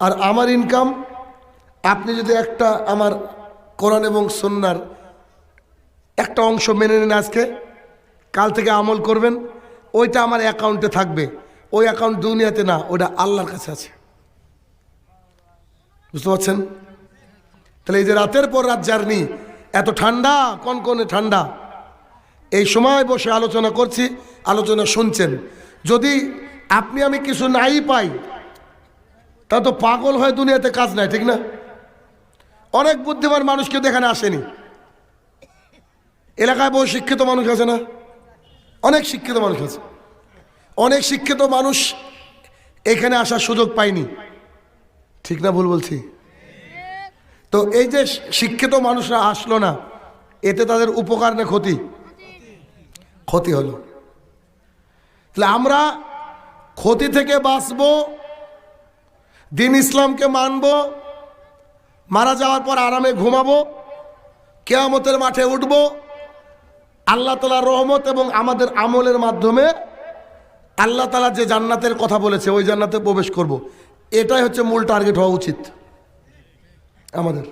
আর আমার ইনকাম আপনি যদি একটা আমার কোরআন এবং সুন্নাহর একটা অংশ মেনে নেন, আজকে কাল থেকে আমল করবেন, ওইটা আমার অ্যাকাউন্টে থাকবে। ওই অ্যাকাউন্ট দুনিয়াতে না, ওটা আল্লাহর কাছে আছে। বুঝতে পারছেন? তাহলে এই যে রাতের পর রাত জার্নি, এত ঠান্ডা, কনকনে ঠান্ডা, এই সময় বসে আলোচনা করছি, আলোচনা শুনছেন। যদি আপনি আমি কিছু নাই পাই, তা তো পাগল হয়, দুনিয়াতে কাজ নাই, ঠিক না? অনেক বুদ্ধিমান মানুষ কেউ এখানে আসেনি। এলাকায় বহু শিক্ষিত মানুষ আছে না? অনেক শিক্ষিত মানুষ আছে। অনেক শিক্ষিত মানুষ এখানে আসার সুযোগ পায়নি, ঠিক না ভুল বলছি? তো এই যে শিক্ষিত মানুষরা আসলো না, এতে তাদের উপকার না ক্ষতি? ক্ষতি হলো। তাহলে আমরা ক্ষতি থেকে বাঁচবো, দিন ইসলামকে মানবো, মারা যাওয়ার পর আরামে ঘুমাবো, কিয়ামতের মাঠে উঠবো, আল্লাহ তাআলার রহমত এবং আমাদের আমলের মাধ্যমে আল্লাহ তাআলা যে জান্নাতের কথা বলেছে ওই জান্নাতে প্রবেশ করব। এটাই হচ্ছে মূল টার্গেট হওয়া উচিত আমাদের।